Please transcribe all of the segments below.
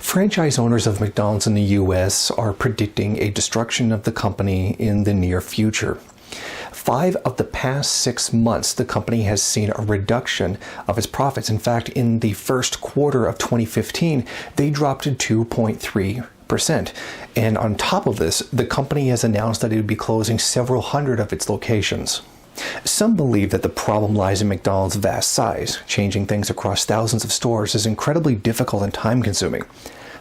Franchise owners of McDonald's in the U.S. are predicting a destruction of the company in the near future. 5 of the past 6 months, the company has seen a reduction of its profits. In fact, in the first quarter of 2015, they dropped to 2.3%. And on top of this, the company has announced that it would be closing several hundred of its locations. Some believe that the problem lies in McDonald's vast size. Changing things across thousands of stores is incredibly difficult and time-consuming.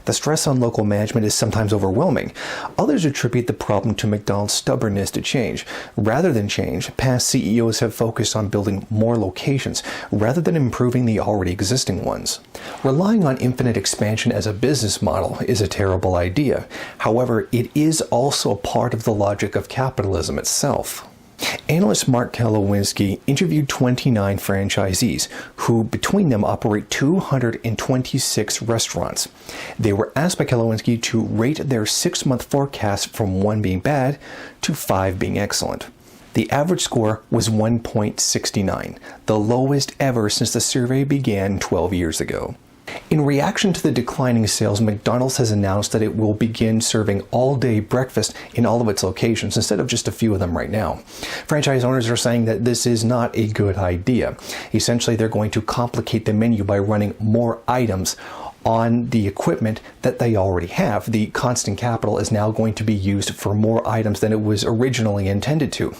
The stress on local management is sometimes overwhelming. Others attribute the problem to McDonald's stubbornness to change. Rather than change, past CEOs have focused on building more locations rather than improving the already existing ones. Relying on infinite expansion as a business model is a terrible idea. However, it is also a part of the logic of capitalism itself. Analyst Mark Kalowinski interviewed 29 franchisees who, between them, operate 226 restaurants. They were asked by Kalowinski to rate their 6-month forecast from 1 being bad to 5 being excellent. The average score was 1.69, the lowest ever since the survey began 12 years ago. In reaction to the declining sales, McDonald's has announced that it will begin serving all-day breakfast in all of its locations instead of just a few of them right now. Franchise owners are saying that this is not a good idea. Essentially, they're going to complicate the menu by running more items on the equipment that they already have. The constant capital is now going to be used for more items than it was originally intended to.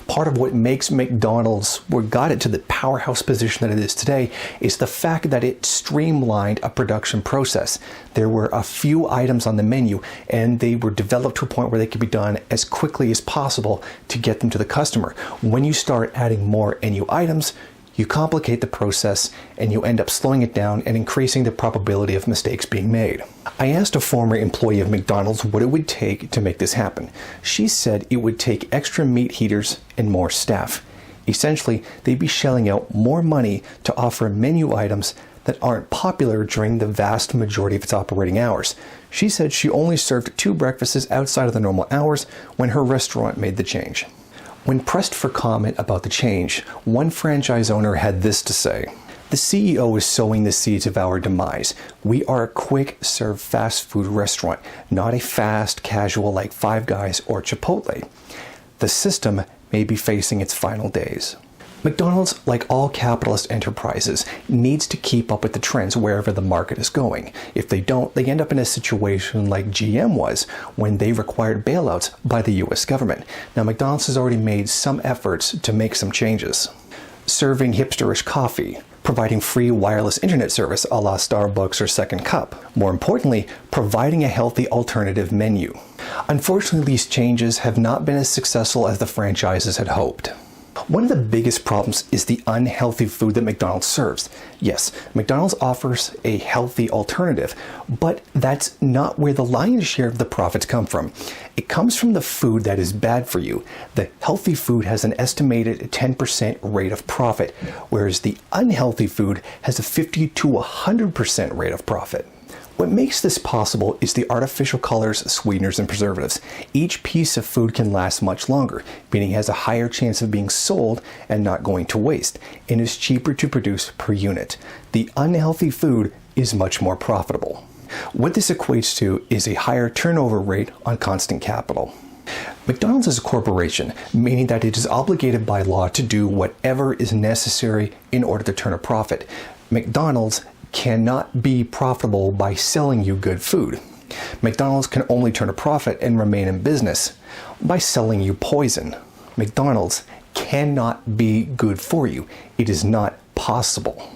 Part of what makes McDonald's, what got it to the powerhouse position that it is today, is the fact that it streamlined a production process. There were a few items on the menu, and they were developed to a point where they could be done as quickly as possible to get them to the customer. When you start adding more new items, you complicate the process and you end up slowing it down and increasing the probability of mistakes being made. I asked a former employee of McDonald's what it would take to make this happen. She said it would take extra meat heaters and more staff. Essentially, they'd be shelling out more money to offer menu items that aren't popular during the vast majority of its operating hours. She said she only served 2 breakfasts outside of the normal hours when her restaurant made the change. When pressed for comment about the change, one franchise owner had this to say: "The CEO is sowing the seeds of our demise. We are a quick-serve fast food restaurant, not a fast casual like Five Guys or Chipotle. The system may be facing its final days." McDonald's, like all capitalist enterprises, needs to keep up with the trends wherever the market is going. If they don't, they end up in a situation like GM was when they required bailouts by the US government. Now, McDonald's has already made some efforts to make some changes. Serving hipsterish coffee, providing free wireless internet service a la Starbucks or Second Cup. More importantly, providing a healthy alternative menu. Unfortunately, these changes have not been as successful as the franchises had hoped. One of the biggest problems is the unhealthy food that McDonald's serves. Yes, McDonald's offers a healthy alternative, but that's not where the lion's share of the profits come from. It comes from the food that is bad for you. The healthy food has an estimated 10% rate of profit, whereas the unhealthy food has a 50 to 100% rate of profit. What makes this possible is the artificial colors, sweeteners, and preservatives. Each piece of food can last much longer, meaning it has a higher chance of being sold and not going to waste, and is cheaper to produce per unit. The unhealthy food is much more profitable. What this equates to is a higher turnover rate on constant capital. McDonald's is a corporation, meaning that it is obligated by law to do whatever is necessary in order to turn a profit. McDonald's cannot be profitable by selling you good food. McDonald's can only turn a profit and remain in business by selling you poison. McDonald's cannot be good for you. It is not possible.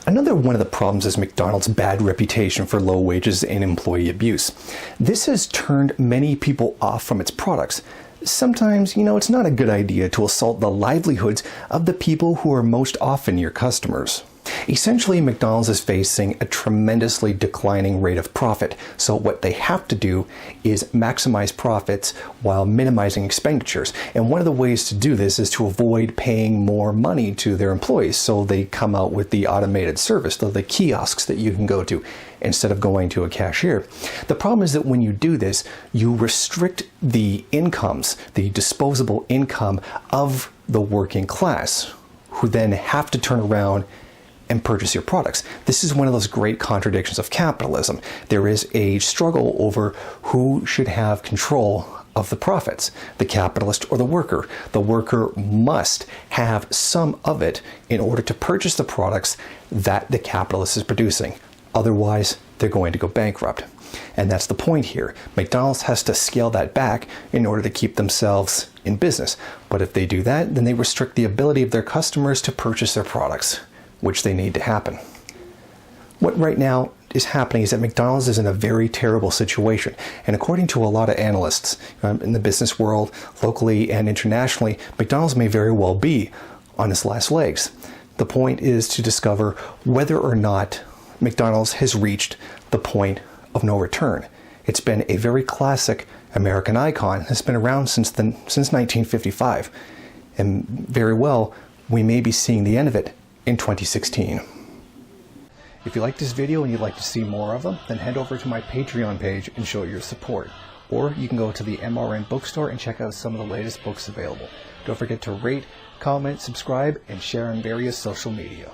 Another one of the problems is McDonald's bad reputation for low wages and employee abuse. This has turned many people off from its products. Sometimes, it's not a good idea to assault the livelihoods of the people who are most often your customers. Essentially, McDonald's is facing a tremendously declining rate of profit, so what they have to do is maximize profits while minimizing expenditures. And one of the ways to do this is to avoid paying more money to their employees, so they come out with the automated service, the kiosks that you can go to instead of going to a cashier. The problem is that when you do this, you restrict the incomes, the disposable income of the working class, who then have to turn around and purchase your products. This is one of those great contradictions of capitalism. There is a struggle over who should have control of the profits, the capitalist or the worker. The worker must have some of it in order to purchase the products that the capitalist is producing. Otherwise, they're going to go bankrupt. And that's the point here. McDonald's has to scale that back in order to keep themselves in business. But if they do that, then they restrict the ability of their customers to purchase their products, which they need to happen. What right now is happening is that McDonald's is in a very terrible situation. And according to a lot of analysts in the business world, locally and internationally, McDonald's may very well be on its last legs. The point is to discover whether or not McDonald's has reached the point of no return. It's been a very classic American icon. It's been around since 1955. And very well, we may be seeing the end of it in 2016. If you like this video and you'd like to see more of them, then head over to my Patreon page and show your support. Or you can go to the MRN bookstore and check out some of the latest books available. Don't forget to rate, comment, subscribe, and share on various social media.